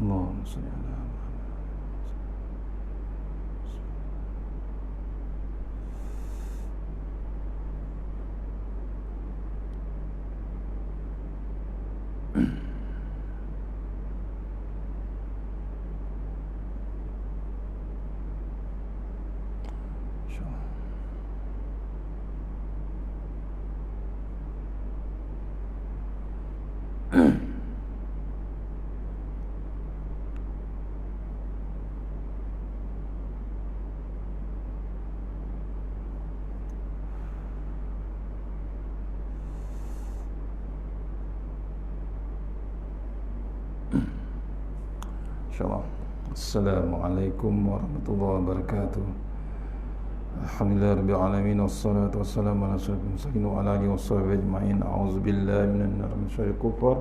Allahumma salli ala insyaallah. Assalamualaikum warahmatullahi wabarakatuh. Alhamdulillah rabbil alamin wassalatu wassalamu ala asyrofil mursalin wa ala alihi washabbihi ajma'in. A'udzubillahi minan nar min syarril kufar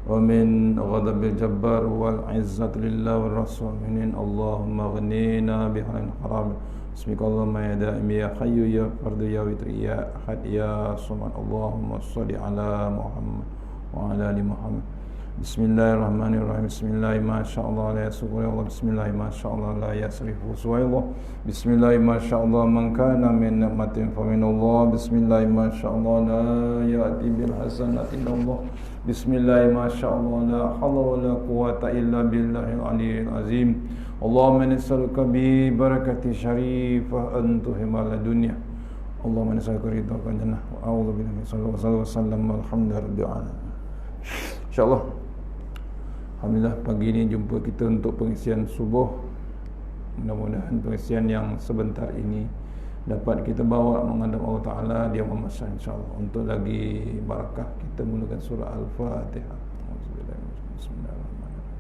wa min ghadabil jabbar wal izzati lillahi war rasul minin. Allahumma ghnina bihalal haram. Bismika Allahumma ya daim ya hayyu ya fardu ya witri ya ahad ya samad. Allahumma shalli ala Muhammad wa ala ali Muhammad. Bismillahirrahmanirrahim. Bismillah masyaallah la yasrifu Allah. Bismillah masyaallah la yasrifu suwaillah. Bismillah masyaallah man kana min ni'matin fa min Allah. Bismillah masyaallah la ya'ti bil hasanati illallah. Bismillah masyaallah la haula wala quwwata illa billahil aliyyil azim. Allahumma nas'aluka bi barakati syarifah antuhima ladunya. Allahumma nas'aluka ridhaka jannah wa a'udzu bika min sallallahu wasallam alhamdulillahi alamin. Insyaallah. Alhamdulillah pagi ini jumpa kita untuk pengisian subuh. Mudah-mudahan pengisian yang sebentar ini dapat kita bawa menghadap Allah Ta'ala Dia Masa insyaAllah. Untuk lagi barakah kita mulakan surah Al-Fatihah. Bismillahirrahmanirrahim.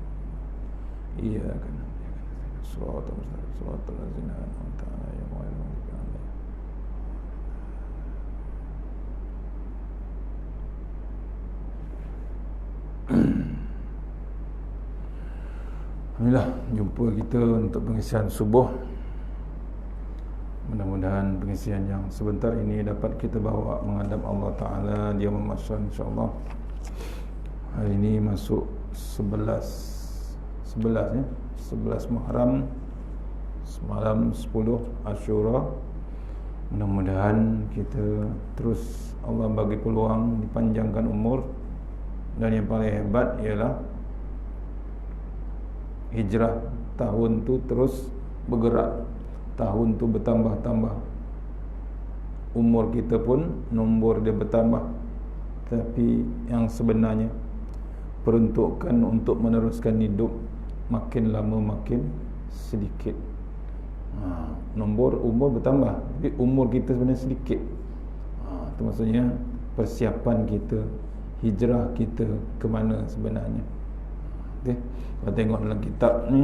Iyyaka na'budu wa iyyaka nasta'in. Shiratal mustaqim. Shiratal ladzina an'amta 'alaihim ghairil maghdubi 'alaihim. Alhamdulillah jumpa kita untuk pengisian subuh. Mudah-mudahan pengisian yang sebentar ini dapat kita bawa menghadap Allah Ta'ala Dia Masa insyaAllah. Hari ini masuk 11 ya, 11 Muharram, semalam 10 Ashura. Mudah-mudahan kita terus Allah bagi peluang dipanjangkan umur. Dan yang paling hebat ialah hijrah tahun tu terus bergerak, tahun tu bertambah-tambah, umur kita pun nombor dia bertambah, tapi yang sebenarnya peruntukan untuk meneruskan hidup makin lama makin sedikit. Umur bertambah, tapi umur kita sebenarnya sedikit. Itu maksudnya persiapan kita, hijrah kita ke mana sebenarnya. Okay. Kalau tengok dalam kitab ni,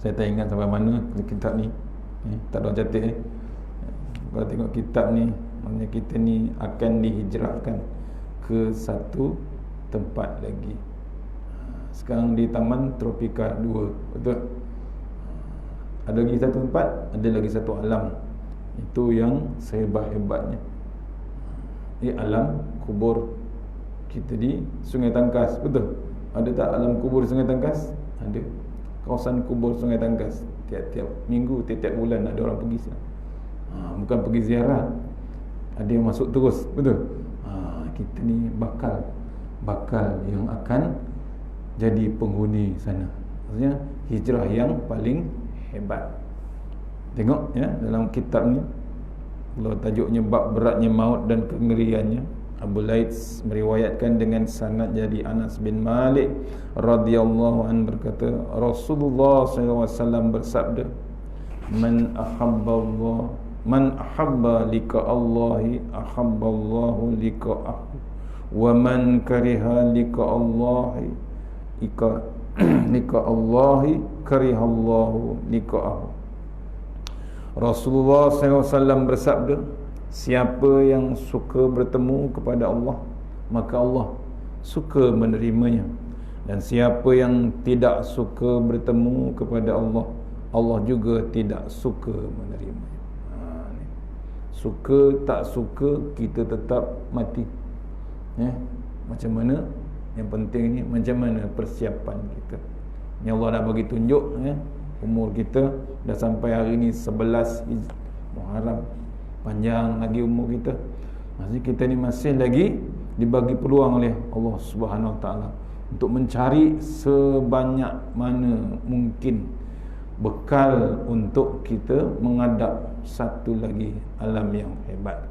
saya tak ingat sampai mana kitab ni, tak ada catat ni. Kalau tengok kitab ni, maknanya kita ni akan dihijrahkan ke satu tempat lagi. Sekarang di Taman Tropika 2. Betul? Ada lagi satu tempat, ada lagi satu alam. Itu yang sehebat-hebatnya. Alam kubur kita di Sungai Tangkas. Betul? Ada tak alam kubur Sungai Tangkas? Ada. Kawasan kubur Sungai Tangkas. Tiap-tiap minggu, tiap-tiap bulan ada orang pergi sana. Bukan pergi ziarah, ada yang masuk terus. Betul? Kita ni bakal yang akan jadi penghuni sana. Maksudnya hijrah yang paling hebat. Tengok ya dalam kitab ni, kalau tajuknya bab beratnya maut dan kengeriannya, Abu Laits meriwayatkan dengan sanad jadi Anas bin Malik radhiyallahu anhu berkata, Rasulullah SAW bersabda, man ahabba liqa Allahi ahabballahu liqa'ahu wa man kariha liqa Allahi liqa Allahi karihallahu liqa'ahu. Rasulullah SAW bersabda, siapa yang suka bertemu kepada Allah, maka Allah suka menerimanya. Dan siapa yang tidak suka bertemu kepada Allah, Allah juga tidak suka menerimanya. Suka tak suka, kita tetap mati. Macam mana? Yang penting ni macam mana persiapan kita. Ni Allah dah bagi tunjuk, umur kita dah sampai hari ni 11 Muharram. Panjang lagi umur kita. Maksudnya kita ni masih lagi dibagi peluang oleh Allah Subhanahu Wa Taala untuk mencari sebanyak mana mungkin bekal untuk kita menghadap satu lagi alam yang hebat.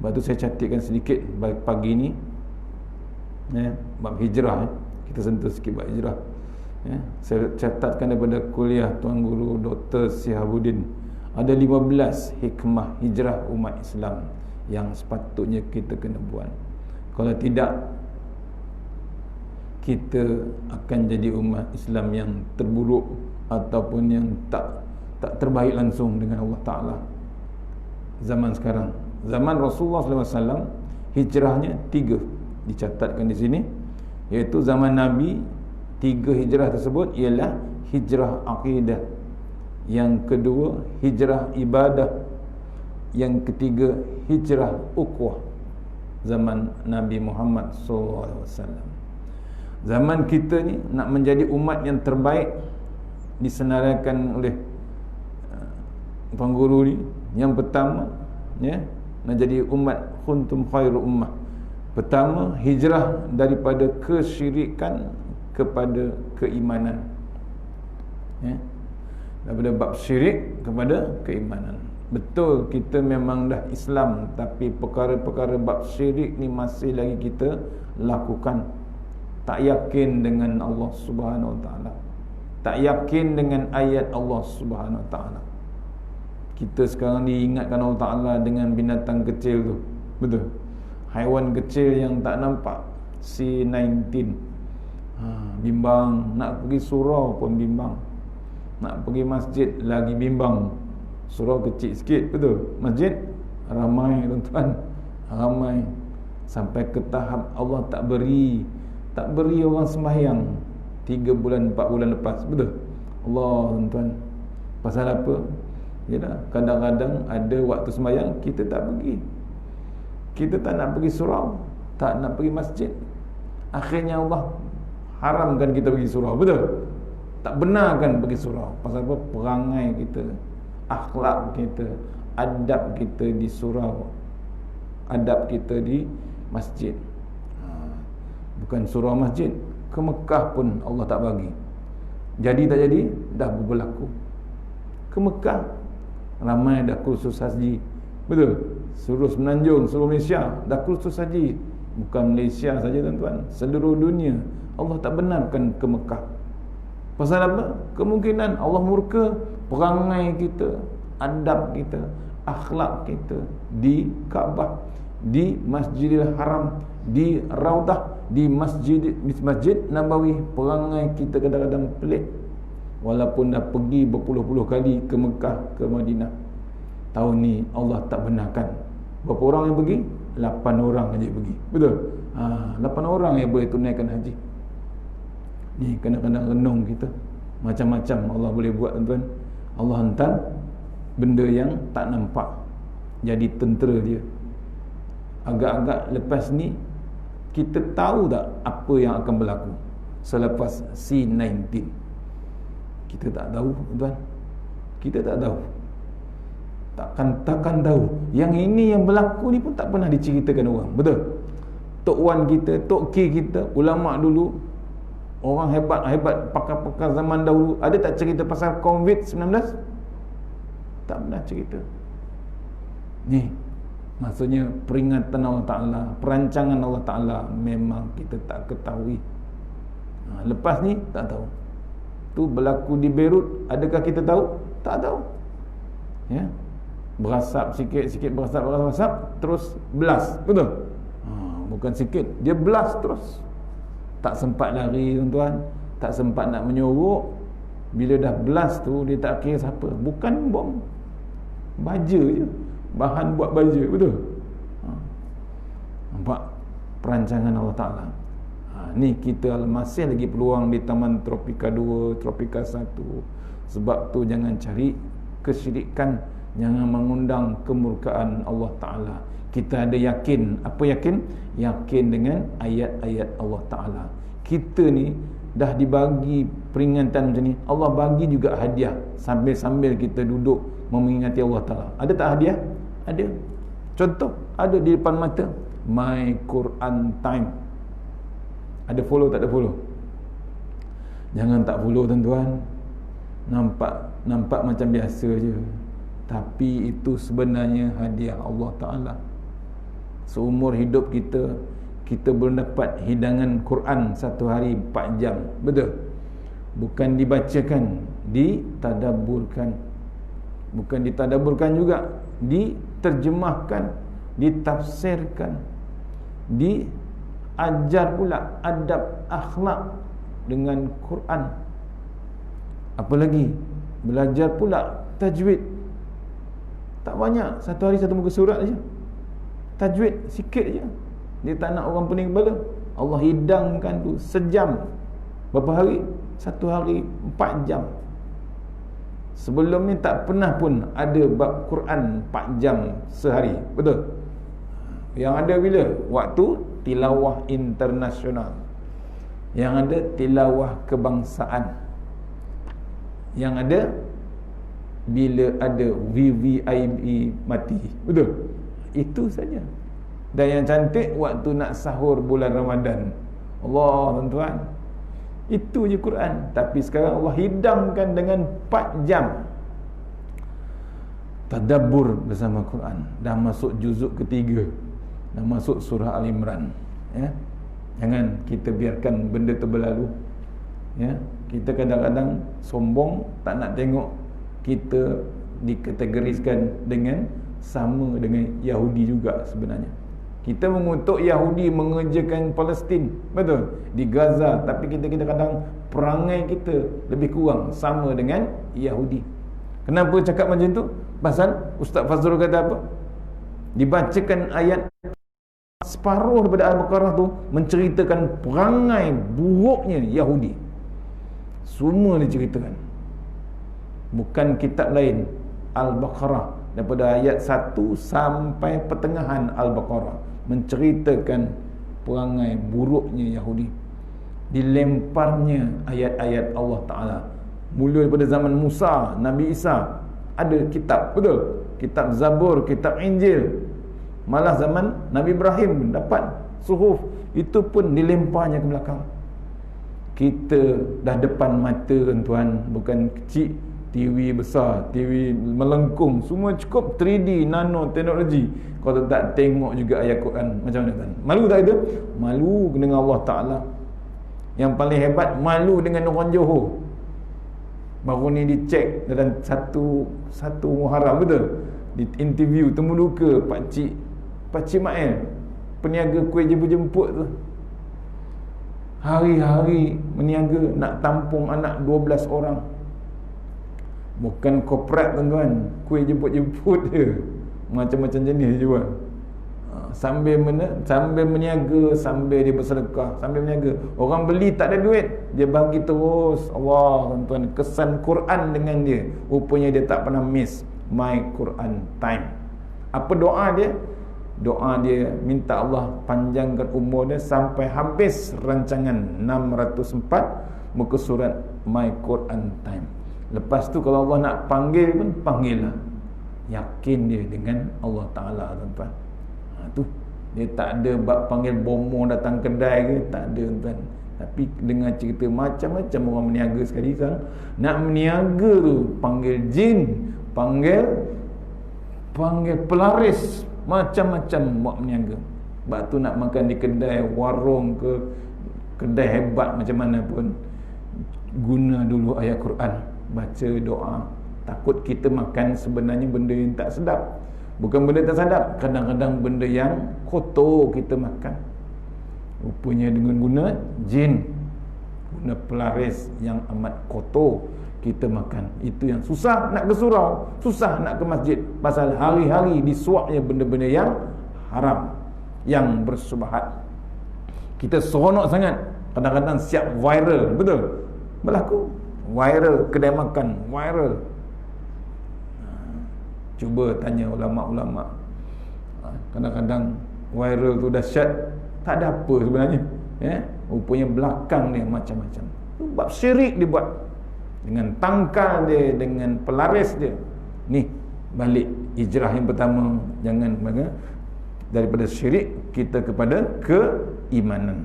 Sebab tu saya catatkan sedikit pagi ni, bab hijrah. Kita sentuh sikit bab hijrah. Saya catatkan daripada kuliah Tuan Guru Dr. Sihabuddin, ada 15 hikmah hijrah umat Islam yang sepatutnya kita kena buat. Kalau tidak, kita akan jadi umat Islam yang terburuk ataupun yang tak terbaik langsung dengan Allah Ta'ala. Zaman sekarang, zaman Rasulullah SAW, hijrahnya 3 dicatatkan di sini, iaitu zaman Nabi. 3 hijrah tersebut ialah hijrah akidah, yang kedua hijrah ibadah, yang ketiga hijrah ukhuwah. Zaman Nabi Muhammad SAW. Zaman kita ni nak menjadi umat yang terbaik, disenaraikan oleh Tuan Guru ni. Yang pertama, nak jadi umat kuntum khairu ummah. Pertama, hijrah daripada kesyirikan kepada keimanan. Daripada bab syirik kepada keimanan. Betul, kita memang dah Islam, tapi perkara-perkara bab syirik ni masih lagi kita lakukan. Tak yakin dengan Allah Subhanahu Wa Taala, tak yakin dengan ayat Allah Subhanahu Wa Taala. Kita sekarang diingatkan Allah Ta'ala dengan binatang kecil tu. Betul? Haiwan kecil yang tak nampak, C19. Bimbang. Nak pergi surau pun bimbang. Nak pergi masjid lagi bimbang. Surau kecil sikit. Betul? Masjid ramai tuan-tuan, ramai. Sampai ke tahap Allah tak beri orang sembahyang 3 bulan 4 bulan lepas. Betul? Allah tuan-tuan. Pasal apa? Yalah, kadang-kadang ada waktu sembahyang kita tak pergi. Kita tak nak pergi surau, tak nak pergi masjid. Akhirnya Allah haramkan kita pergi surau. Betul? Tak benarkan pergi surau. Pasal apa? Perangai kita, akhlak kita, adab kita di surau, adab kita di masjid. Bukan surau masjid, ke Mekah pun Allah tak bagi. Jadi tak jadi, dah berlaku. Ke Mekah ramai dah kursus haji. Betul? Seluruh Semenanjung, seluruh Malaysia dah kursus haji. Bukan Malaysia saja tuan-tuan, seluruh dunia. Allah tak benarkan ke Mekah. Pasal apa? Kemungkinan Allah murka perangai kita, adab kita, akhlak kita di Kaabah, di Masjidil Haram, di Raudah, di Masjid Nabawi. Perangai kita kadang-kadang pelik, walaupun dah pergi berpuluh-puluh kali ke Mekah, ke Madinah. Tahun ni Allah tak benarkan. Berapa orang yang pergi? 8 orang aja pergi. Betul? 8 orang yang boleh tunaikan haji. Ni kadang-kadang renung kita, macam-macam Allah boleh buat tuan-tuan. Allah hantar benda yang tak nampak jadi tentera dia. Agak-agak lepas ni kita tahu tak apa yang akan berlaku selepas C-19? Kita tak tahu tuan. Kita tak tahu. Takkan tahu. Yang ini yang berlaku ni pun tak pernah diceritakan orang. Betul? Tok Wan kita, Tok K kita, ulama dulu, orang hebat-hebat, pakar-pakar zaman dahulu, ada tak cerita pasal COVID-19? Tak pernah cerita. Ni maksudnya peringatan Allah Ta'ala, perancangan Allah Ta'ala memang kita tak ketahui. Lepas ni tak tahu. Tu berlaku di Beirut, adakah kita tahu? Tak tahu. Ya. Berasap sikit-sikit, berasap terus blast. Betul? Bukan sikit, dia blast terus. Tak sempat lari tuan-tuan, tak sempat nak menyorok. Bila dah blast tu, dia tak kira siapa. Bukan bom, baja je, bahan buat baja. Betul? Nampak perancangan Allah Ta'ala. Ni kita masih lagi peluang di Taman Tropika 2, Tropika 1. Sebab tu jangan cari kesyirikan, jangan mengundang kemurkaan Allah Ta'ala. Kita ada yakin. Apa yakin? Yakin dengan ayat-ayat Allah Ta'ala. Kita ni dah dibagi peringatan macam ni, Allah bagi juga hadiah sambil-sambil kita duduk memengingati Allah Ta'ala. Ada tak hadiah? Ada. Contoh, ada di depan mata, My Quran Time. Ada follow tak ada follow? Jangan tak follow tuan-tuan. Nampak macam biasa je, tapi itu sebenarnya hadiah Allah Ta'ala. Seumur hidup kita belum dapat hidangan Quran satu hari 4 jam. Betul? Bukan dibacakan, ditadabburkan. Bukan ditadabburkan juga, diterjemahkan, ditafsirkan, diajar pula adab akhlak dengan Quran. Apa lagi? Belajar pula tajwid. Tak banyak, satu hari satu muka surat aja. Tajwid sikit je. Dia tak nak orang pening kepala. Allah hidangkan tu sejam. Berapa hari? Satu hari 4 jam. Sebelum ni tak pernah pun ada bab Quran 4 jam sehari. Betul? Yang ada bila? Waktu tilawah internasional. Yang ada tilawah kebangsaan. Yang ada bila ada VVIP mati. Betul? Itu saja. Dan yang cantik waktu nak sahur bulan Ramadan. Allah tuan-tuan, itu je Quran. Tapi sekarang Allah hidangkan dengan 4 jam tadabbur bersama Quran. Dah masuk juzuk ketiga, dah masuk surah Al-Imran. Ya? Jangan kita biarkan benda tu berlalu. Ya? Kita kadang-kadang sombong, tak nak tengok kita dikategoriskan dengan sama dengan Yahudi juga sebenarnya. Kita mengutuk Yahudi mengerjakan Palestin, betul, di Gaza, tapi kita kadang perangai kita lebih kurang sama dengan Yahudi. Kenapa cakap macam tu? Pasal Ustaz Fazrul kata apa? Dibacakan ayat separuh daripada Al-Baqarah tu menceritakan perangai buruknya Yahudi. Semua diceritakan. Bukan kitab lain, Al-Baqarah, daripada ayat 1 sampai pertengahan Al-Baqarah menceritakan perangai buruknya Yahudi. Dilemparnya ayat-ayat Allah Ta'ala. Mula daripada zaman Musa, Nabi Isa ada kitab, betul? Kitab Zabur, kitab Injil. Malah zaman Nabi Ibrahim dapat suhuf, itu pun dilemparnya ke belakang. Kita dah depan mata tuan, bukan kecil, TV besar, TV melengkung, semua cukup 3D, nano teknologi. Kalau tak tengok juga ayat Quran, macam mana tuan? Malu tak itu? Malu dengan Allah Ta'ala. Yang paling hebat, malu dengan orang Johor. Baru ni dicek dalam satu Muharram, betul? Di interview temu luka Pakcik Mael, peniaga kuih jemput-jemput tu. Hari-hari meniaga nak tampung anak 12 orang. Bukan korporat tuan-tuan, kuih jemput-jemput je, macam-macam jenis jual. sambil meniaga, sambil dia bersedekah, sambil meniaga. Orang beli tak ada duit, dia bagi terus. Allah, tuan-tuan, kesan Quran dengan dia. Rupanya dia tak pernah miss my Quran time. Apa doa dia? Doa dia minta Allah panjangkan umur dia sampai habis rancangan 604 muka surat my Quran time. Lepas tu kalau Allah nak panggil pun panggil lah. Yakin dia dengan Allah Ta'ala, tuan-tuan. Tu dia tak ada bab panggil bomo datang kedai ke, tak ada, tuan. Tapi dengar cerita macam-macam orang meniaga sekali sekarang. Nak meniaga tu panggil jin, panggil pelaris, macam-macam buat meniaga. Sebab tu nak makan di kedai warung ke kedai hebat macam mana pun, guna dulu ayat Quran, baca doa. Takut kita makan sebenarnya benda yang tak sedap. Bukan benda tak sedap, kadang-kadang benda yang kotor kita makan. Rupanya dengan guna jin, guna pelaris yang amat kotor kita makan. Itu yang susah nak ke surau, susah nak ke masjid, pasal hari-hari disuapnya benda-benda yang haram, yang bersubhat. Kita seronok sangat, kadang-kadang siap viral, betul? Berlaku viral kedai makan, viral. Cuba tanya ulama-ulama, kadang-kadang viral tu dahsyat, tak ada apa sebenarnya, rupanya belakang dia macam-macam. Bab syirik dia buat dengan tangkal dia, dengan pelaris dia. Ni balik hijrah yang pertama, jangan daripada syirik kita kepada keimanan.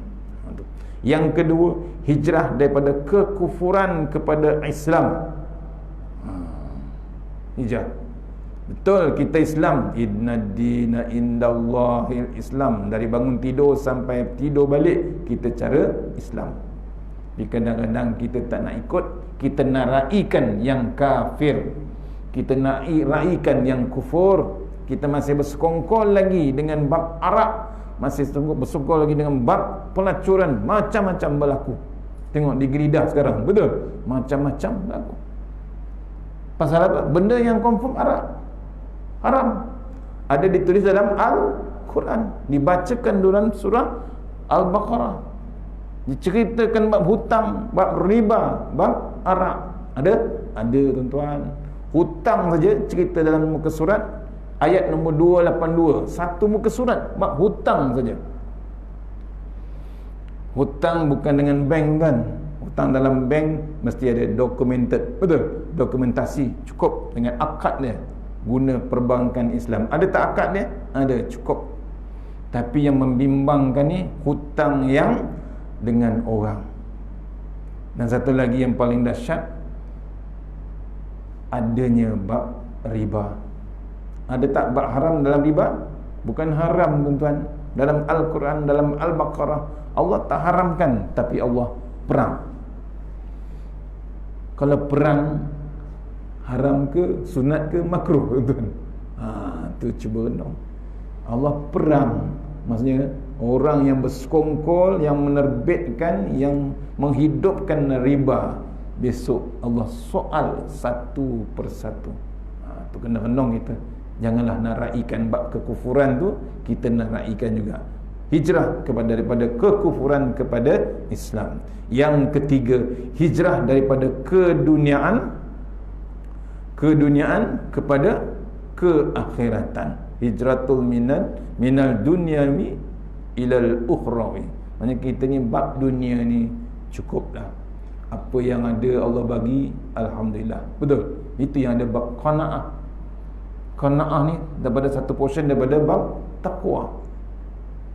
Yang kedua, hijrah daripada kekufuran kepada Islam. Hijrah. Betul, kita Islam, inna dina indallahil Islam. Dari bangun tidur sampai tidur balik, kita cara Islam. Tapi kadang-kadang kita tak nak ikut, kita nak raikan yang kafir, kita nak raikan yang kufur. Kita masih bersekongkol lagi dengan bab Arab, masih bersekongkol lagi dengan bab pelacuran. Macam-macam berlaku. Tengok di Geridah sekarang, betul? Macam-macam berlaku. Pasal apa? Benda yang confirm Arab haram, ada ditulis dalam Al-Quran, dibacakan dalam surah Al-Baqarah, diceritakan bab hutang, bab riba, bab arak. Ada tuan-tuan. Hutang saja cerita dalam muka surat ayat nombor 282, satu muka surat bab hutang saja. Hutang bukan dengan bank, kan? Hutang dalam bank mesti ada documented, betul? Dokumentasi, cukup dengan akad dia. Guna perbankan Islam, ada tak akad dia? Ada, cukup. Tapi yang membimbangkan ni hutang yang dengan orang. Dan satu lagi yang paling dahsyat, adanya bab riba. Ada tak bab haram dalam riba? Bukan haram, tuan-tuan. Dalam Al-Quran, dalam Al-Baqarah, Allah tak haramkan, tapi Allah perang. Kalau perang haram ke, sunat ke, makruh, tuan? Tu cuba renung. Allah perang, maksudnya orang yang bersekongkol, yang menerbitkan, yang menghidupkan riba, besok Allah soal satu persatu. Tu kena renung kita. Janganlah nak raikan bab kekufuran tu, kita nak raikan juga hijrah daripada kekufuran kepada Islam. Yang ketiga, hijrah daripada keduniaan kepada keakhiratan. Hijratul minal dunyami ilal ukhrawi. Maksudnya kita ni bab dunia ni cukup dah. Apa yang ada Allah bagi, alhamdulillah. Betul? Itu yang ada bab qanaah. Qanaah ni daripada satu portion daripada bab taqwa.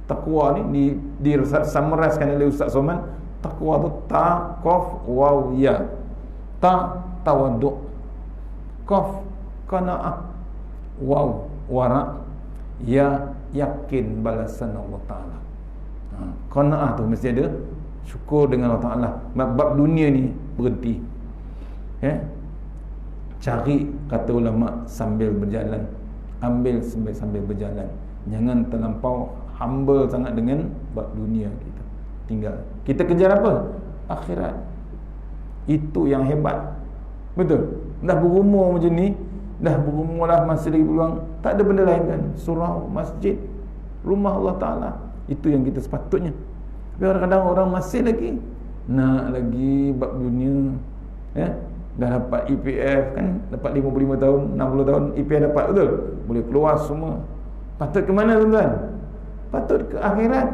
Taqwa ni disamaraskan oleh Ustaz Soman. Taqwa tu ta, qaf, waw, ya. Ta, tawaduk. Qaf, qanaah. Waw, wara'. Ya, yakin balasan Allah Ta'ala. Qanaah tu mesti ada syukur dengan Allah Ta'ala. Bab dunia ni berhenti. Cari, kata ulama, sambil berjalan. Ambil sambil berjalan. Jangan terlampau humble sangat dengan bab dunia kita. Tinggal. Kita kejar apa? Akhirat. Itu yang hebat. Betul? Dah berumur macam ni, dah berumur lah, masih lagi peluang, tak ada benda lain kan? Surau, masjid, rumah Allah Ta'ala. Itu yang kita sepatutnya. Tapi kadang-kadang orang masih lagi nak lagi bab dunia, ya. Dah dapat EPF kan, dapat 55 tahun, 60 tahun EPF dapat, betul? Boleh keluar semua. Patut ke mana tuan-tuan? Patut ke akhirat.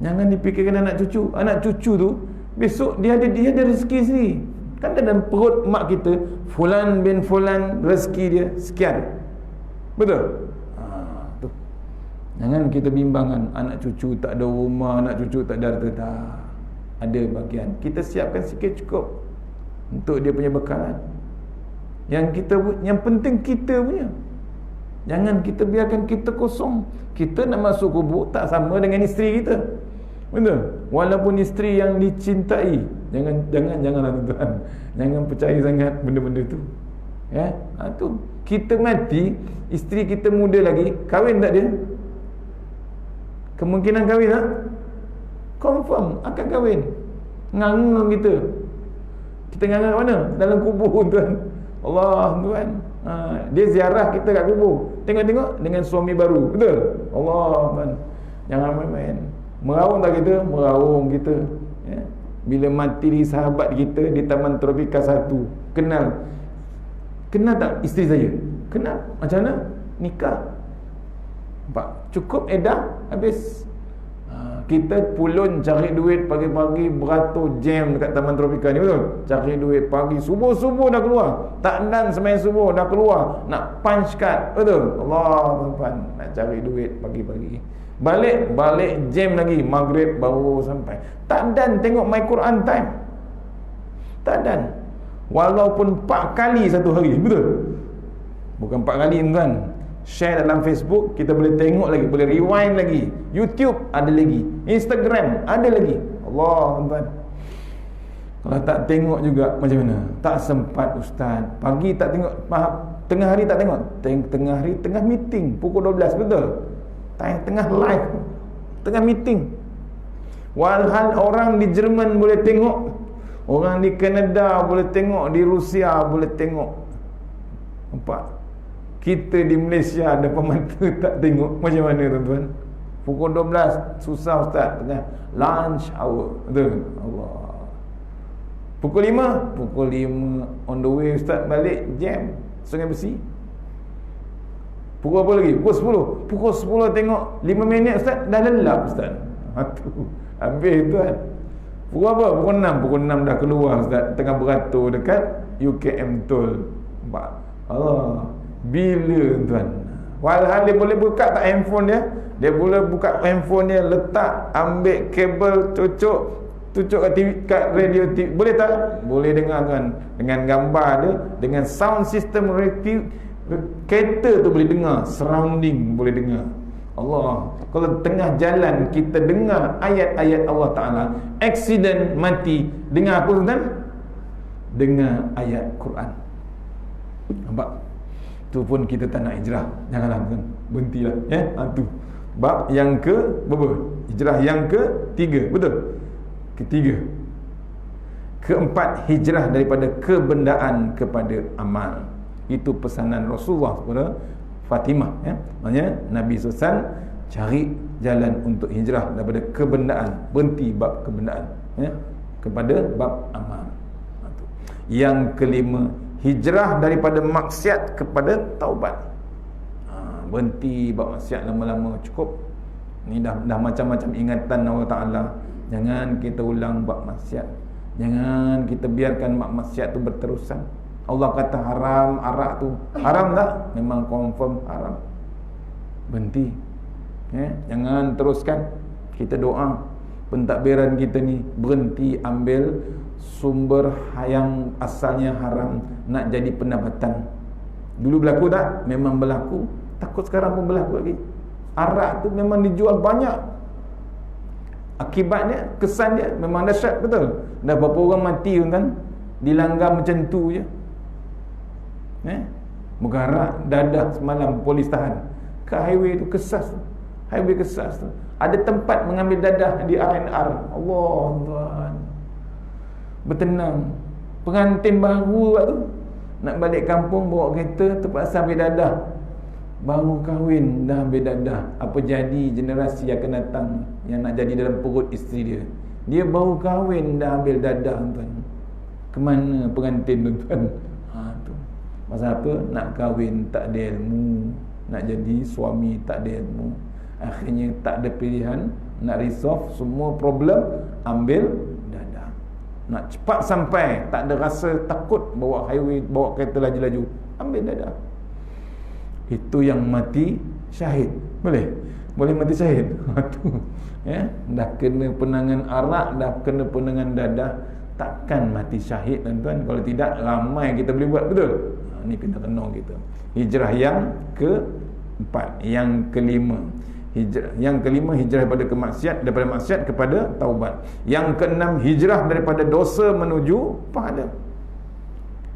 Jangan dipikirkan anak cucu. Anak cucu tu besok dia ada rezeki sendiri. Kan dalam perut mak kita, fulan bin fulan, rezeki dia sekian. Betul? Tu. Jangan kita bimbangkan anak cucu tak ada rumah, anak cucu tak ada harta. Tak. Ada bahagian. Kita siapkan sikit cukup untuk dia punya bekalan. Yang penting kita punya. Jangan kita biarkan kita kosong. Kita nak masuk kubur tak sama dengan isteri kita. Betul? Walaupun isteri yang dicintai, janganlah tuan-tuan. Jangan percaya sangat benda-benda tu. Ya, tu. Kita mati, isteri kita muda lagi, kahwin tak dia? Kemungkinan kahwin tak? Confirm akan kahwin. Nganga kita. Kita nganga mana? Dalam kubur tuan. Allah tuan. Dia ziarah kita kat kubur. Tengok-tengok dengan suami baru. Betul? Allah tuan. Jangan main-main. Meraung tak kita? Meraung kita, ya. Bila mati di sahabat kita di Taman Tropika 1, kenal tak isteri saya? Kenal. Macam mana? Nikah. Nampak? Cukup edah, habis. Kita pulun cari duit pagi-pagi, beratur jam dekat Taman Tropika ni, betul? Cari duit pagi, subuh-subuh dah keluar. Tak dan semain subuh dah keluar. Nak punch card, betul? Allah tuan-tuan, nak cari duit pagi-pagi. Balik jam lagi, maghrib baru sampai. Tak dan tengok My Quran Time. Tak dan. Walaupun 4 kali satu hari, betul? Bukan 4 kali tuan. Share dalam Facebook, kita boleh tengok lagi, boleh rewind lagi. YouTube ada lagi, Instagram ada lagi. Allah tuan. Kalau tak tengok juga macam mana? Tak sempat ustaz. Pagi tak tengok, tengah hari tak tengok. Tengah hari tengah meeting pukul 12, betul? Tengah live, tengah meeting. Walhal orang di Jerman boleh tengok, orang di Kanada boleh tengok, di Rusia boleh tengok. Nampak? Kita di Malaysia ada pemata tak tengok. Macam mana tuan-tuan? Pukul 12 susah ustaz, tengah lunch hour, betul? Allah. Pukul 5 on the way ustaz balik jam Sungai Besi. Pukul apa lagi? Pukul 10 tengok 5 minit ustaz dah lelap ustaz. Habis tuan. Pukul apa? Pukul 6 dah keluar ustaz, tengah beratur dekat UKM Tol. Nampak? Allah. Bila tuan? Walhal dia boleh buka tak handphone dia? Dia boleh buka handphone dia, letak, ambil kabel, cucuk kat TV, kat radio TV. Boleh tak? Boleh dengar tuan. Dengan gambar dia, dengan sound system radio, kereta tu boleh dengar, surrounding boleh dengar. Allah. Kalau tengah jalan kita dengar ayat-ayat Allah Ta'ala, accident mati, dengar apa tuan? Dengar ayat Quran. Nampak? Tu pun kita tak nak hijrah. Janganlah tuan, berhentilah, ya. Tu bab yang ke berapa? Hijrah yang ke-3, betul? Ketiga. Keempat, hijrah daripada kebendaan kepada amal. Itu pesanan Rasulullah kepada Fatimah, ya. Maksudnya Nabi SAW cari jalan untuk hijrah daripada kebendaan, berhenti bab kebendaan, ya, kepada bab amal. Yang kelima, hijrah daripada maksiat kepada taubat. Berhenti bab maksiat lama-lama, cukup. Ni dah macam-macam ingatan Allah Ta'ala. Jangan kita ulang bab maksiat. Jangan kita biarkan bab maksiat tu berterusan. Allah kata haram, arak tu haram tak? Memang confirm haram. Berhenti, ya? Jangan teruskan. Kita doa pentadbiran kita ni berhenti ambil sumber yang asalnya haram nak jadi pendapatan. Dulu berlaku tak? Memang berlaku. Takut sekarang pun berlaku lagi. Arak tu memang dijual banyak. Akibatnya, kesan dia memang dahsyat, betul? Dah berapa orang mati kan dilanggar macam tu je. Mengarak dadah semalam polis tahan. Ke highway tu kesas tu. Highway kesas tu. Ada tempat mengambil dadah di R&R. Allah Tuhan. Bertenang. Pengantin baru tu nak balik kampung bawa kereta terpaksa ambil dadah. baru kahwin dah ambil dadah. Apa jadi generasi yang akan datang yang nak jadi dalam perut isteri dia? Dia baru kahwin dah ambil dadah, tuan. Kemana pengantin, tuan? Tu. Pasal apa? Nak kahwin tak ada ilmu, nak jadi suami tak ada ilmu. Akhirnya tak ada pilihan, nak resolve semua problem, ambil dadah. Nak cepat sampai, tak ada rasa takut bawa highway, bawa kereta laju-laju, ambil dadah. Itu yang mati syahid. Boleh? Boleh mati syahid. Tu. Ya, dah kena penangan arak, dah kena penangan dadah, takkan mati syahid, tuan-tuan. Kalau tidak, ramai kita boleh buat, betul? Ni kena kenal kita. Hijrah yang keempat. Yang kelima, hijrah daripada maksiat kepada taubat. Yang keenam, hijrah daripada dosa menuju pahala.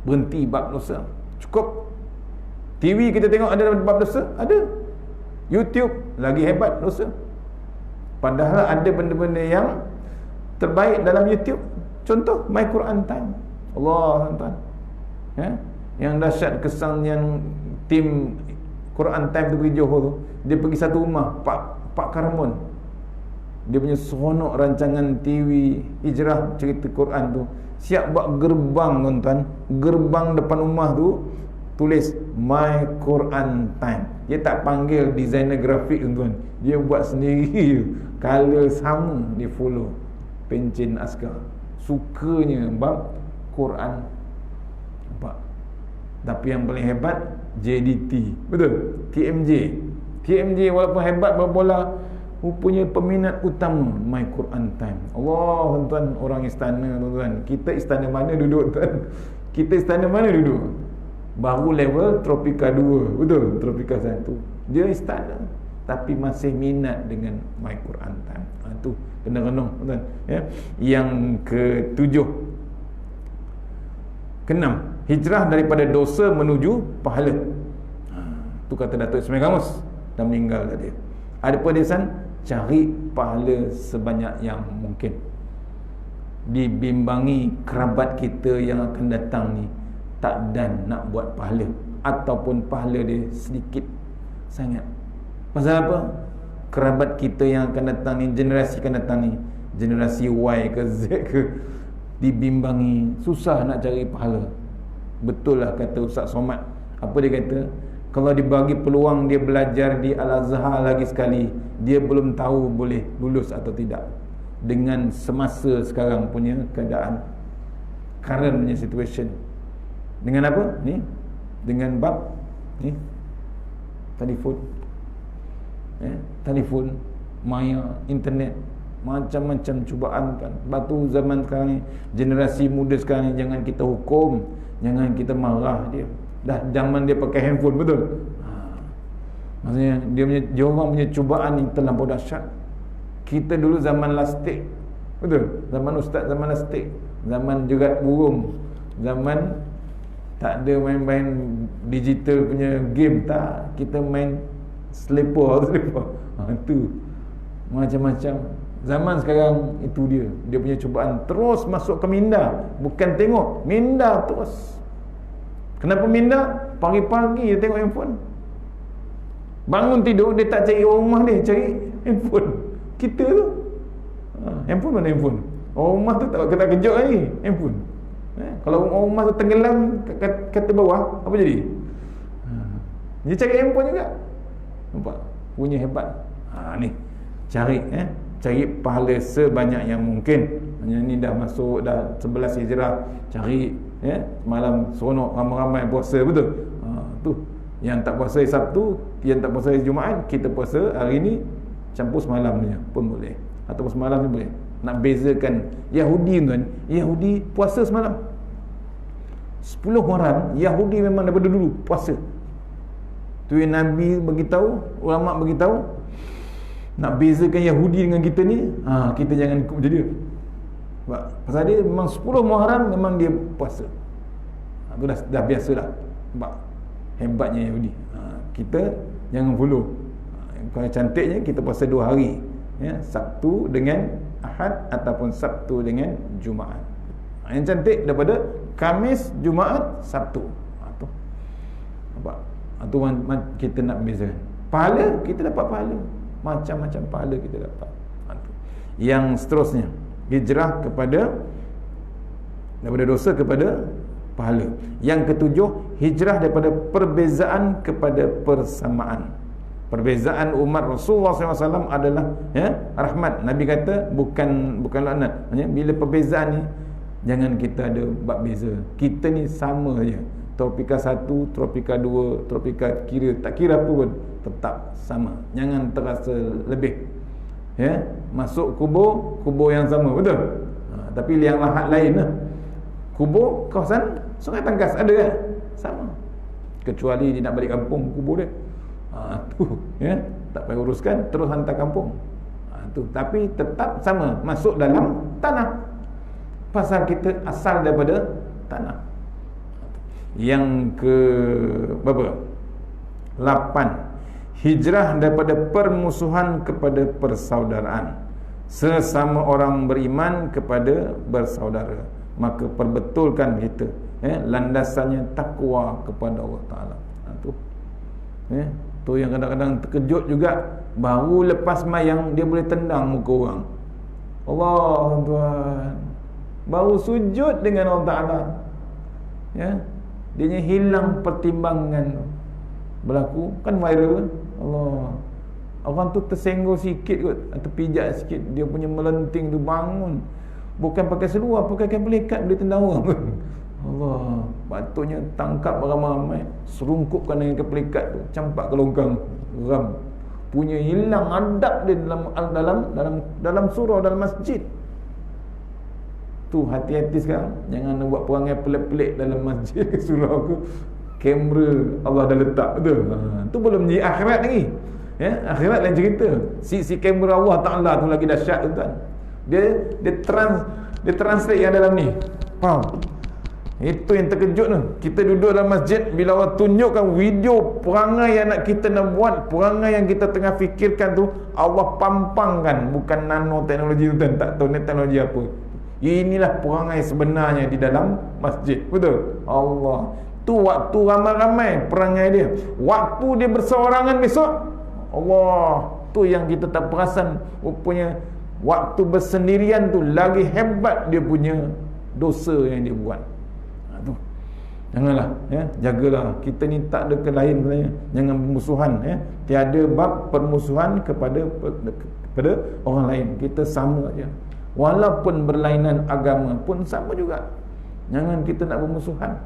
Berhenti bab dosa. Cukup. TV kita tengok ada bab dosa? Ada. YouTube lagi hebat dosa. Padahal ada benda-benda yang terbaik dalam YouTube. Contoh My Quran Time. Allah, tuan. Ya? Yang dahsyat kesan yang tim Quran Time tu pergi Johor tu, dia pergi satu rumah Pak Karamun. Dia punya seronok rancangan TV hijrah cerita Quran tu. Siap buat gerbang, tuan-tuan. Gerbang depan rumah tu tulis My Quran Time. Dia tak panggil designer grafik, tuan-tuan. Dia buat sendiri. Color sama, dia follow. Pencin askar. Sukanya bab Quran. Nampak? Tapi yang paling hebat JDT. Betul? TMJ walaupun hebat berbola, rupanya peminat utama My Quran Time. Allah, tuan-tuan, orang istana, tuan-tuan. Kita istana mana duduk, tuan? Kita istana mana duduk? Baru level Tropika 2. Betul? Tropika 1. Dia istana, tapi masih minat dengan My Quran Time. Tu kena renung, tuan. Ya. Yang ketujuh, keenam, hijrah daripada dosa menuju pahala. Tu kata Datuk Ismail Kamus, dah meninggal tadi. Ada perdesan, cari pahala sebanyak yang mungkin. Dibimbangi kerabat kita yang akan datang ni tak dan nak buat pahala, ataupun pahala dia sedikit sangat. Pasal apa? Kerabat kita yang akan datang ni, generasi akan datang ni, generasi Y ke Z ke, dibimbangi, susah nak cari pahala. Betul lah kata Ustaz Somad. Apa dia kata? Kalau dibagi peluang dia belajar di Al-Azhar lagi sekali, dia belum tahu boleh lulus atau tidak. Dengan semasa sekarang punya keadaan, current punya situation. Dengan apa? Ni, dengan bab ni, telefon, telefon, maya, internet, macam-macam cubaan, kan. Batu zaman sekarang ni, generasi muda sekarang ni, jangan kita hukum, jangan kita marah dia. Dah zaman dia pakai handphone, betul? Maksudnya dia orang punya cubaan ni terlampau dahsyat. Kita dulu zaman lastik, betul? Zaman ustaz zaman lastik, zaman jerat burung, zaman tak ada main-main digital punya game, tak. Kita main sleeper. Tu macam-macam. Zaman sekarang itu dia punya cubaan terus masuk ke minda. Bukan tengok, minda terus. Kenapa minda? Pagi-pagi dia tengok handphone. Bangun tidur dia tak cari orang rumah dia, cari handphone. Kita tu handphone mana handphone? Orang rumah tu tak kejut lagi, handphone. Kalau orang rumah tu tenggelam kata bawah, apa jadi? Dia cari handphone juga. Nampak? Punya hebat. Ni cari pahala sebanyak yang mungkin. Ni dah masuk dah 11 hijrah, cari malam seronok ramai-ramai puasa, betul? Tu yang tak puasa hari Sabtu, yang tak puasa hari Jumaat, kita puasa hari ni campur semalamnya pun boleh, ataupun semalam ni boleh. Nak bezakan Yahudi, tuan, Yahudi puasa semalam 10 Muharram. Yahudi memang daripada dulu puasa. Tu yang Nabi beritahu, ulama beritahu, nak bezakan Yahudi dengan kita ni, kita jangan ikut macam dia. Sebab pasal dia memang 10 Muharram memang dia puasa. Tu dah biasa dah. Sebab hebatnya Yahudi. Kita jangan follow. Kalau cantiknya kita puasa 2 hari, Sabtu dengan Ahad ataupun Sabtu dengan Jumaat. Yang cantik daripada Khamis, Jumaat, Sabtu. Tu. Nampak? Itu kita nak bezakan. Pahala kita dapat pahala, macam-macam pahala kita dapat. Yang seterusnya, hijrah daripada dosa kepada pahala. Yang ketujuh, hijrah daripada perbezaan kepada persamaan. Perbezaan umat Rasulullah SAW adalah rahmat. Nabi kata bukan laknat. Bila perbezaan ni, jangan kita ada bab beza. Kita ni sama saja. Tropika 1, tropika 2, tropika tak kira apa pun, tetap sama. Jangan terasa lebih. Masuk kubur yang sama, betul? Tapi yang lahat lain lah. Kubur kawasan Sungai Tangkas ada kan? Sama. Kecuali dia nak balik kampung, kubur dia. Tak payah uruskan, terus hantar kampung. Tapi tetap sama, masuk dalam tanah. Pasal kita asal daripada tanah. Yang ke berapa? 8. Hijrah daripada permusuhan kepada persaudaraan. Sesama orang beriman kepada bersaudara. Maka perbetulkan kita, landasannya takwa kepada Allah Ta'ala. Tu yang kadang-kadang terkejut juga, baru lepas mayang dia boleh tendang muka orang. Allah Tuhan, baru sujud dengan Allah Ta'ala, dia hilang pertimbangan. Berlaku kan viral. Allah, orang tu tersenggol sikit kot, atau pijak sikit, dia punya melenting tu bangun, bukan pakai seluar, pakai kain pelikat, boleh tendang orang. Allah, patutnya tangkap ramai-ramai, serungkupkan dengan kepelikat tu, campak ke longkang, ram. Punya hilang adab dia dalam surau, dalam masjid. Tu hati-hati sekarang, jangan buat perangai pelik-pelik dalam masjid ke surau ke. Kamera Allah dah letak, betul? Tu belum jadi akhirat lagi. Akhirat lain cerita. Si kamera Allah Ta'ala tu lagi dahsyat, tuan. Dia translate yang dalam ni. Faham? Itu yang terkejut tu. Kita duduk dalam masjid, bila Allah tunjukkan video perangai yang kita nak buat, perangai yang kita tengah fikirkan tu, Allah pampangkan. Bukan nanoteknologi tu, tak tahu ni teknologi apa. Inilah perangai sebenarnya di dalam masjid. Betul? Allah. Tu waktu ramai-ramai perangai dia. Waktu dia berseorangan besok, Allah. Tu yang kita tak perasan. Rupanya waktu bersendirian tu lagi hebat dia punya dosa yang dia buat. Tu. Janganlah, jagalah. Kita ni tak ada kelain sebenarnya. Jangan bermusuhan, Tiada bab permusuhan kepada orang lain. Kita sama aja. Walaupun berlainan agama pun sama juga. Jangan kita nak bermusuhan.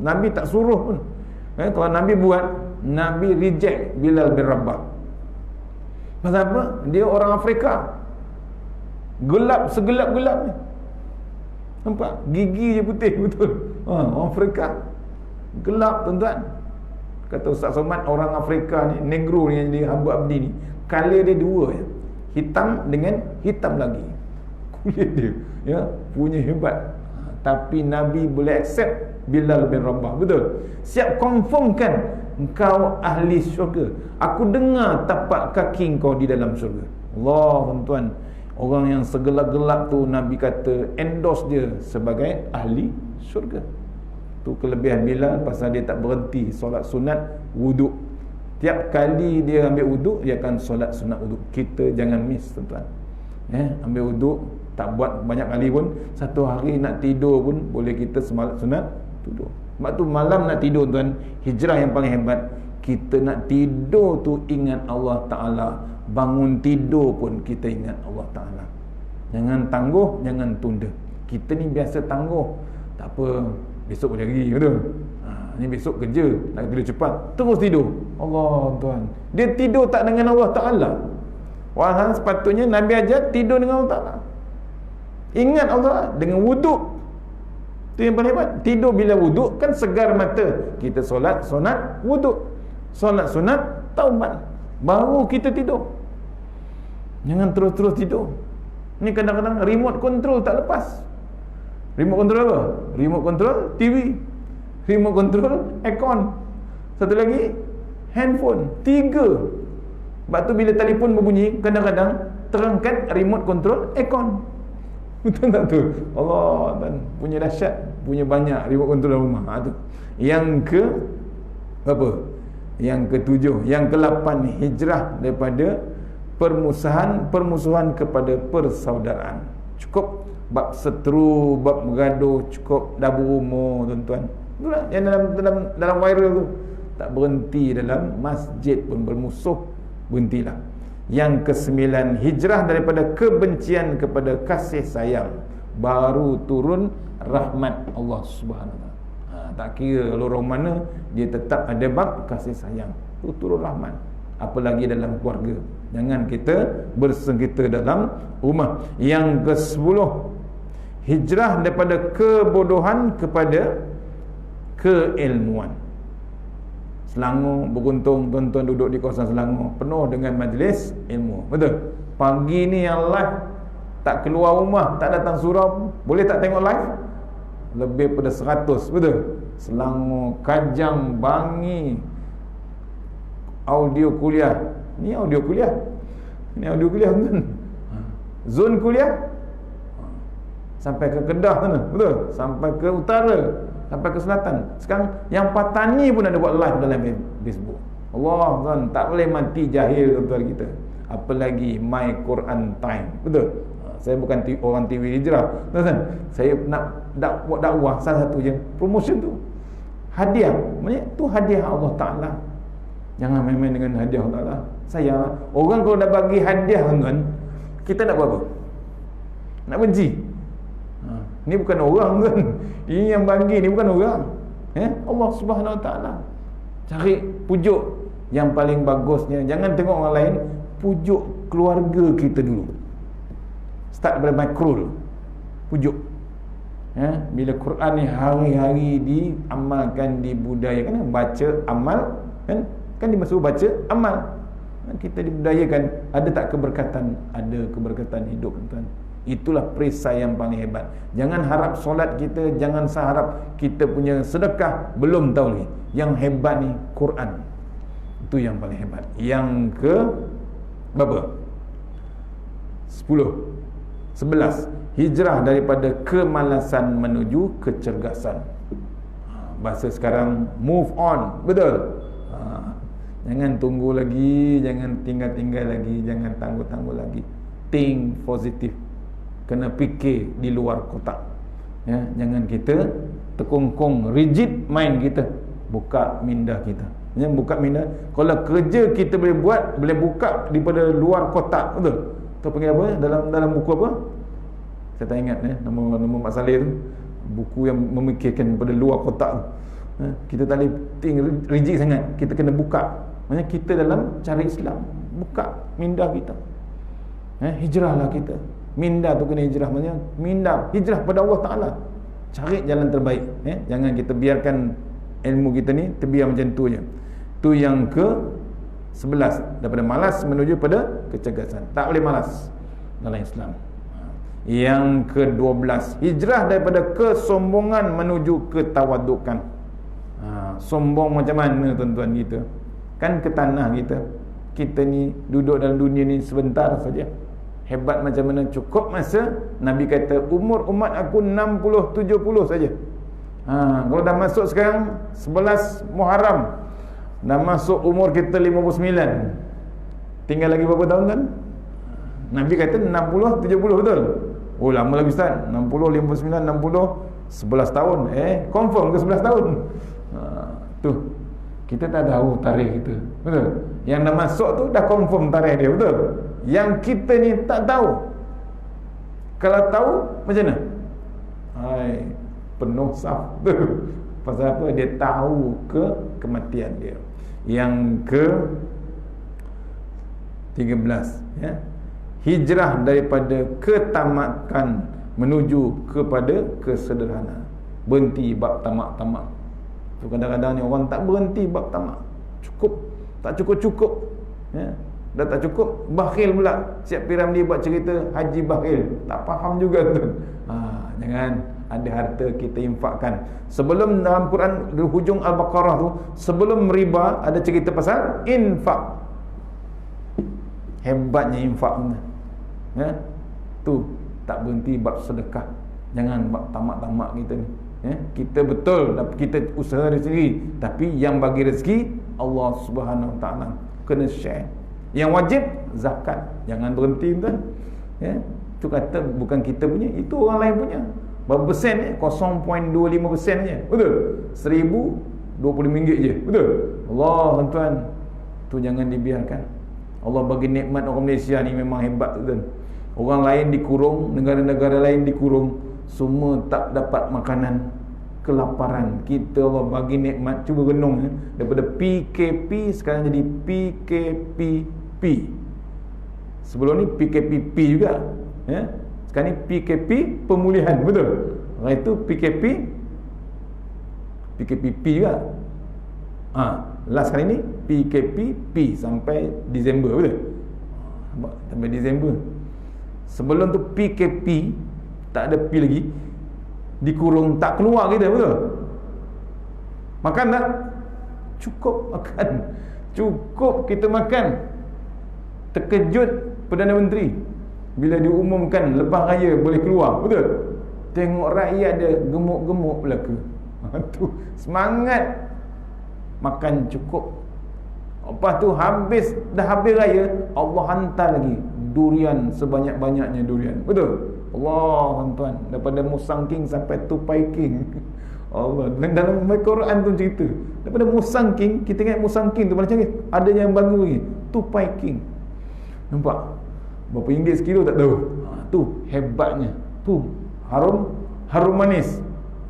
Nabi tak suruh pun. Kalau Nabi buat, Nabi reject Bilal bin Rabah. Pasal apa? Dia orang Afrika. Gelap, segelap-gelap ni. Nampak? Gigi je putih, betul. Orang Afrika. Gelap, tuan-tuan. Kata Ustaz Somad, orang Afrika ni, negro ni yang dia hamba abdi ni, color dia dua je. Hitam dengan hitam lagi. Kulit dia, punya hebat. Tapi Nabi boleh accept Bilal bin Rabah, betul? Siap confirmkan engkau ahli syurga. Aku dengar tapak kaki engkau di dalam syurga. Allah, tuan-tuan. Orang yang segelap-gelap tu Nabi kata endorse dia sebagai ahli syurga. Tu kelebihan Bilal, pasal dia tak berhenti solat sunat wuduk. Tiap kali dia ambil wuduk, dia akan solat sunat wuduk. Kita jangan miss, tuan-tuan. Ambil wuduk, tak buat banyak kali pun, satu hari nak tidur pun boleh kita solat sunat tidur. Sebab tu malam nak tidur, tuan, hijrah yang paling hebat, kita nak tidur tu ingat Allah Ta'ala. Bangun tidur pun kita ingat Allah Ta'ala. Jangan tangguh, jangan tunda. Kita ni biasa tangguh, tak apa, besok boleh pergi, betul? Ni besok kerja, nak tidur cepat, terus tidur. Allah, tuan, dia tidur tak dengan Allah Ta'ala. Walaupun sepatutnya Nabi ajar tidur dengan Allah Ta'ala. Ingat Allah dengan wuduk. Itu yang paling hebat. Tidur bila wuduk kan segar mata. Kita solat sunat wuduk, solat sunat taubat, baru kita tidur. Jangan terus-terus tidur. Ni kadang-kadang remote control tak lepas. Remote control apa? Remote control TV, remote control aircon, satu lagi handphone. 3. Sebab tu bila telefon berbunyi, kadang-kadang terangkat remote control aircon. Betul tak tu? Allah, dan punya dahsyat, punya banyak remote control dalam rumah. Tu. Yang ke apa? Yang ketujuh, yang kelapan, hijrah daripada permusuhan kepada persaudaraan. Cukup bab seteru, bab bergaduh, cukup dah berumur tuan-tuan. Itulah yang dalam viral tu. Tak berhenti dalam masjid pun bermusuh, berhentilah. Yang kesembilan, hijrah daripada kebencian kepada kasih sayang. Baru turun rahmat Allah Subhanahu Wa Taala. Tak kira kalau orang mana, dia tetap ada bab kasih sayang. Itu turun rahmat. Apalagi dalam keluarga. Jangan kita bersengketa dalam rumah. Yang ke-10, hijrah daripada kebodohan kepada keilmuan. Selangor beruntung tuan-tuan duduk di kawasan Selangor penuh dengan majlis ilmu. Betul? Pagi ni yang live, tak keluar rumah, tak datang surau, boleh tak tengok live? Lebih pada 100, betul? Selangor, Kajang, Bangi, audio kuliah. Ni audio kuliah. Ni audio kuliah kan. Zon kuliah sampai ke Kedah sana, betul? Sampai ke utara, sampai ke selatan. Sekarang yang Patani pun ada buat live dalam Facebook. Allah kan, tak boleh mati jahil tuan-tuan kita. Apalagi My Quran Time, betul? Saya bukan orang TV Hijrah, tuan-tuan. Saya nak buat dakwah salah satu je promotion tu. Hadiah, maksudnya tu hadiah Allah Taala. Jangan main-main dengan hadiah Allah Taala. Sayanglah orang kalau dah bagi hadiah tuan-tuan, kita nak buat apa? Nak benci. Ni bukan orang kan. Ini yang bagi ni bukan orang. Allah Subhanahu Wa Taala. Cari pujuk yang paling bagusnya. Jangan tengok orang lain, pujuk keluarga kita dulu. Start daripada mikro dulu. Pujuk. Bila Quran ni hari-hari diamalkan, dibudayakan, baca, amal, kan dimaksud baca, amal. Kita dibudayakan, ada tak keberkatan? Ada keberkatan hidup, tuan. Itulah perisai yang paling hebat. Jangan harap solat kita, jangan harap kita punya sedekah, belum tahu lagi. Yang hebat ni Quran. Itu yang paling hebat. Yang ke berapa? 11. Hijrah daripada kemalasan menuju kecergasan. Bahasa sekarang, move on. Betul? Jangan tunggu lagi, jangan tinggal-tinggal lagi, jangan tangguh-tangguh lagi. Think positif. Kena fikir di luar kotak. Jangan kita terkongkong, rigid mind kita. Buka minda kita. Buka minda. Kalau kerja kita boleh buat, boleh buka daripada luar kotak. Betul? Kau panggil apa? Dalam buku apa? Saya tak ingat nama Mak Saleh tu. Buku yang memikirkan pada luar kotak tu. Kita tak boleh rigid sangat. Kita kena buka. Maksudnya kita dalam cara Islam, buka minda kita. Hijrahlah kita. Minda tu kena hijrah. Maksudnya minda, hijrah pada Allah Ta'ala. Cari jalan terbaik. Jangan kita biarkan ilmu kita ni terbiar macam tu je. Tu yang ke 11. Daripada malas menuju pada kecergasan. Tak boleh malas dalam Islam. Yang ke-12, hijrah daripada kesombongan menuju ketawadukan. Sombong macam mana tuan-tuan kita? Kan ke tanah kita. Kita ni duduk dalam dunia ni sebentar saja. Hebat macam mana, cukup masa. Nabi kata umur umat aku 60-70 saja. Kalau dah masuk sekarang 11 Muharram, dah masuk umur kita 59, tinggal lagi berapa tahun kan? Nabi kata 60-70, betul? Oh lama lagi Ustaz. 60, 59, 60, 11 tahun. Confirm ke 11 tahun? Tu kita tak tahu tarikh kita, betul? Yang dah masuk tu dah confirm tarikh dia, betul? Yang kita ni tak tahu. Kalau tahu macam mana? Penuh saf. Pasal apa? Dia tahu kematian dia. Yang ke 13, hijrah daripada ketamakan menuju kepada kesederhanaan. Berhenti bab tamak-tamak. Tu kadang-kadang ni orang tak berhenti bab tamak. Cukup, tak cukup-cukup. Dah tak cukup, bakhil pula. Siap Piramli buat cerita haji bakhil, tak faham juga tu. Jangan ada harta kita infakkan. Sebelum dalam Quran di hujung Al-Baqarah tu, sebelum riba ada cerita pasal infak. Hebatnya infak. Tu tak berhenti bab sedekah. Jangan bab tamak-tamak kita ni. Kita betul, kita usaha rezeki, tapi yang bagi rezeki Allah Subhanahu Wa Taala. Kena share. Yang wajib zakat, jangan berhenti tuan. Itu kata bukan kita punya, itu orang lain punya. Berapa persen ni? 0.25% je. Betul? 1,020 ringgit je. Betul? Allah tuan, tu jangan dibiarkan. Allah bagi nikmat orang Malaysia ni memang hebat tuan. Orang lain dikurung, negara-negara lain dikurung, semua tak dapat makanan, kelaparan. Kita Allah bagi nikmat. Cuba renung daripada PKP sekarang jadi PKPP. Sebelum ni PKPP juga. Sekarang ni PKP pemulihan. Betul? Lepas itu PKPP juga. Last kali ni PKPP sampai Disember. Betul? Sampai Disember. Sebelum tu PKP, tak ada P lagi, dikurung, tak keluar kita. Betul? Makan tak? Cukup makan. Cukup kita makan. Terkejut Perdana Menteri bila diumumkan lepas raya boleh keluar. Betul? Tengok rakyat dia gemuk-gemuk belaka. Tu semangat makan cukup. Lepas tu dah habis raya, Allah hantar lagi durian sebanyak-banyaknya durian. Betul? Allah tuan, daripada Musang King sampai Tupai King. Allah, dalam Al-Quran tu cerita daripada Musang King. Kita ingat Musang King tu mana canggih, ada yang baru lagi, Tupai King. Nampak? Berapa ringgit sekilo tak tahu. Tu hebatnya. Tu harum manis,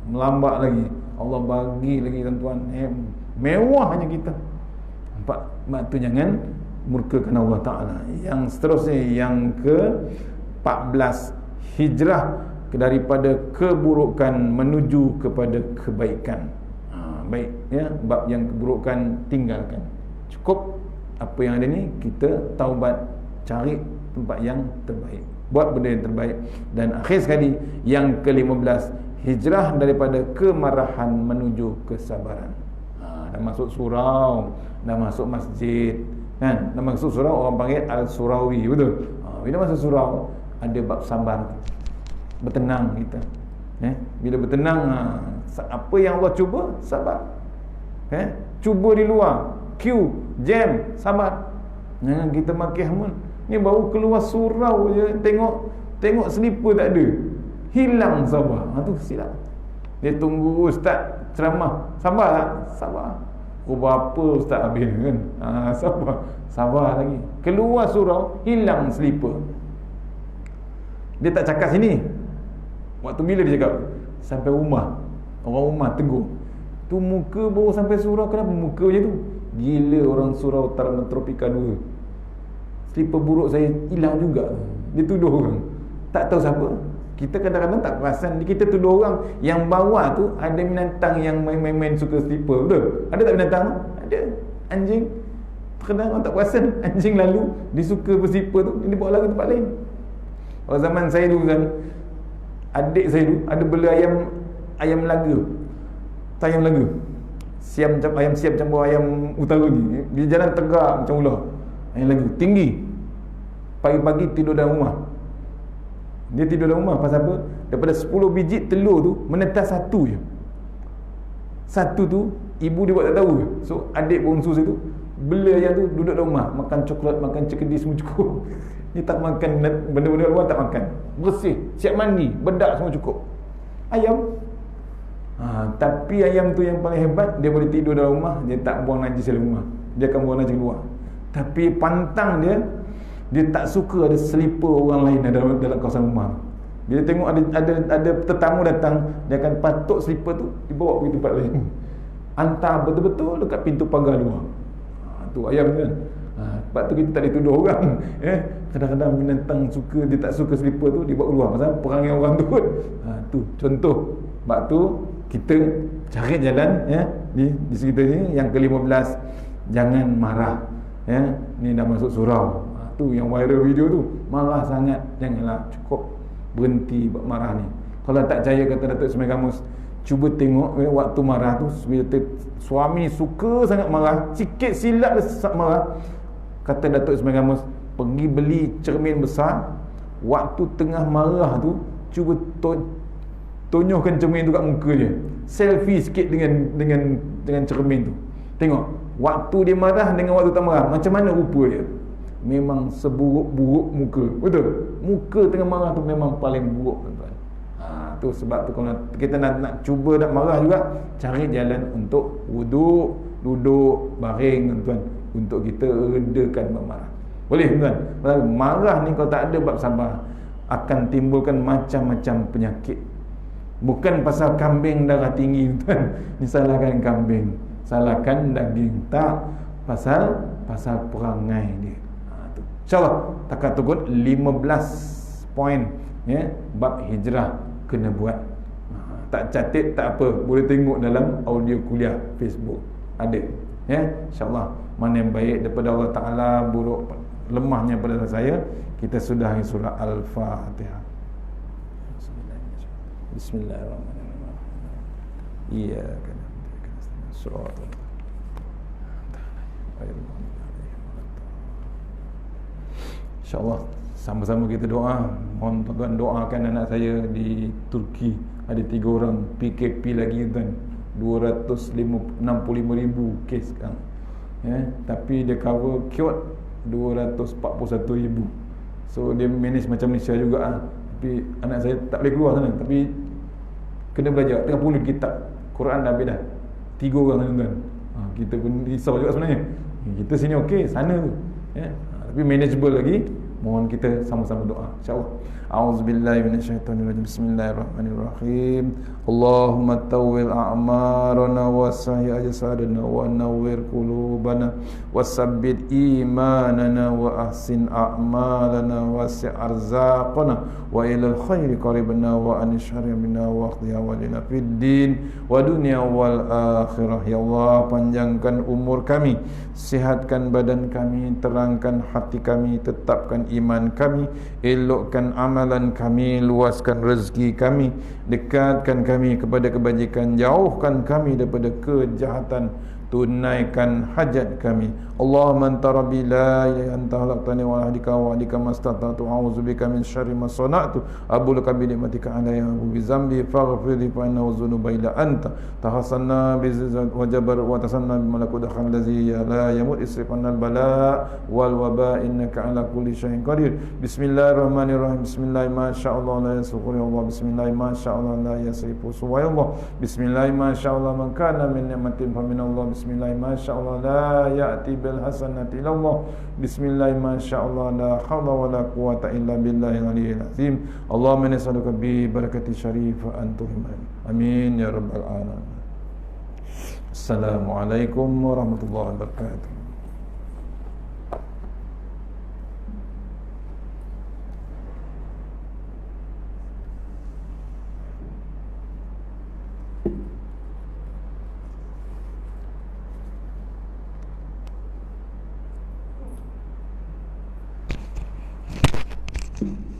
melambak lagi. Allah bagi lagi tuan-tuan, mewahnya kita. Nampak? Mak tu jangan murkakan Allah Ta'ala. Yang seterusnya, yang ke-14, hijrah daripada keburukan menuju kepada kebaikan. Baik, bab yang keburukan tinggalkan. Cukup apa yang ada ni, kita taubat, cari tempat yang terbaik, buat benda yang terbaik. Dan akhir sekali, yang ke-15, hijrah daripada kemarahan menuju kesabaran. Dah masuk surau, dah masuk masjid, kan? Dah masuk surau, orang panggil Al-Surawi. Betul? Bila masuk surau, ada bab sabar, bertenang kita. Bila bertenang, apa yang Allah cuba, sabar. Cuba di luar, queue, jam, sabar. Kita makin hamun. Ni baru keluar surau je, tengok selipar tak ada, hilang sabar. Tu silap. Dia tunggu ustaz ceramah, sabar tak? Sabar. Berapa ustaz habis kan? Sabar lagi. Keluar surau, hilang selipar. Dia tak cakap sini. Waktu bila dia cakap? Sampai rumah. Orang rumah tegur, tu muka baru sampai surau, kenapa muka macam tu? Gila orang surau Tropika 2. Selipar buruk saya hilang juga. Dia tuduh orang, tak tahu siapa. Kita kadang-kadang tak perasan, kita tuduh orang. Yang bawah tu ada binatang yang main-main suka selipar. Betul? Ada tak binatang? Ada. Anjing. Kadang orang tak perasan, anjing lalu dia suka berselipar tu, dia bawa lagi tempat lain. Kalau zaman saya dulu kan, adik saya dulu ada bela ayam laga. Ayam laga. Ayam siam campur ayam utara ni. Dia jalan tegak macam ular. Ayam laga tinggi. Pagi-pagi tidur dalam rumah. Dia tidur dalam rumah pasal apa? Daripada 10 biji telur tu, menetas satu je. Satu tu ibu dia buat tak tahu. So adik bongsu saya tu bela yang tu, duduk dalam rumah, makan coklat, makan cekedis semua cukup. Dia tak makan benda-benda luar, tak makan. Bersih, siap mandi, bedak semua cukup. Ayam. Tapi ayam tu yang paling hebat, dia boleh tidur dalam rumah, dia tak buang najis dalam rumah. Dia akan buang najis keluar. Tapi pantang dia tak suka ada selipar orang lain dalam kawasan rumah. Bila tengok ada tetamu datang, dia akan patuk selipar tu, dibawa pergi tempat lain. Hantar betul-betul dekat pintu pagar luar. Tu ayam kan. Sebab tu kita tak boleh tuduh orang. Kadang-kadang binatang suka, dia tak suka selipar tu, dibawa keluar pasal perangai orang tu kot. Tu contoh. Sebab tu kita cari jalan di sekitar ni. Yang ke-15, jangan marah. Ni dah masuk surau. Tu yang viral video tu, marah sangat. Janganlah, cukup, berhenti marah ni. Kalau tak percaya, kata Datuk Ismail Kamus, cuba tengok waktu marah tu, bila suami suka sangat marah, sikit silap dia marah. Kata Datuk Ismail Kamus, pergi beli cermin besar, waktu tengah marah tu, cuba tonyohkan cermin tu kat muka dia, selfie sikit dengan cermin tu. Tengok waktu dia marah dengan waktu tak marah, macam mana rupa dia. Memang seburuk-buruk muka. Betul? Muka tengah marah tu memang paling buruk, tuan-tuan. Tu sebab tu kalau kita nak cuba nak marah juga, cari jalan untuk duduk baring, tuan-tuan, untuk kita redakan marah. Boleh, tuan-tuan? Marah ni kalau tak ada bab sabar, akan timbulkan macam-macam penyakit. Bukan pasal kambing darah tinggi, tuan. Ni salahkan kambing, salahkan daging. Tak, pasal perangai dia. Tu. InsyaAllah takat tukut 15 poin ya, bab hijrah kena buat. Tak catat tak apa, boleh tengok dalam audio kuliah Facebook ada ya. InsyaAllah mana yang baik daripada Allah Ta'ala, buruk lemahnya pada saya, kita sudahi surah Al-Fatihah. Bismillahirrahmanirrahim. Iyyaka na'budu wa iyyaka nasta'in. Shiratal InsyaAllah sama-sama kita doa. Mohon tuan-tuan doakan anak saya di Turki, ada 3 orang PKP lagi, tuan. 265,000 kes sekarang ya, tapi dia cover kiot 241,000. So dia manage macam Malaysia juga tapi anak saya tak boleh keluar sana, tapi kena belajar tengah puluh kitab Quran dah habis dah 3 orang, tuan-tuan. Kita pun risau juga sebenarnya. Kita sini okey, sana tu ya, tapi manageable lagi. Mohon kita sama-sama doa insya-Allah. A'udzubillahi minasyaitonirrajim. Bismillahirrahmanirrahim. Allahumma tawwil a'marana wa sahih ajsadana wa nawwir qulubana wa sabbit imanana wa ahsin a'malana wa si' arzaqana wa ilal khairi qaribna wa anishari minna wa qdiya walina fid din wa dunya wal akhirah. Ya Allah, panjangkan umur kami, sihatkan badan kami, terangkan hati kami, tetapkan iman kami, elokkan amalan kami, luaskan rezeki kami, dekatkan kami kepada kebajikan, jauhkan kami daripada kejahatan, tunaikan hajat kami. Allahumma anta rabbi la ilaha anta khalaqtani wa ahdika wa ahdika mastata'tu a'udzubika min syarri ma sana'tu abu laka bi ni'matika alayya wa bi zambi faghfir li fa innahu dzunuba illa anta tahassanna bi zizzat wa jabar wa tasanna bi malakut dakhal ladzi la yamut isrifanna al bala wal waba innaka ala kulli syai'in qadir. Bismillahirrahmanirrahim. Bismillah ma sya'allah la yasquru Allah. Bismillah ma sya'allah la yasrifu suwayallah. Bismillah ma sya'allah man kana min ni'matin fa min Allah. Bismillah ma sya'allah la ya'ti bil hasanati illa Allah. Bismillah ma sya'allah la hawla wa la quwwata illa billahil aliyyil azim. Allahumma nas'aluka bi barakati syarif antum. Amin ya rabbal alamin. Assalamualaikum warahmatullahi wabarakatuh. Thank you.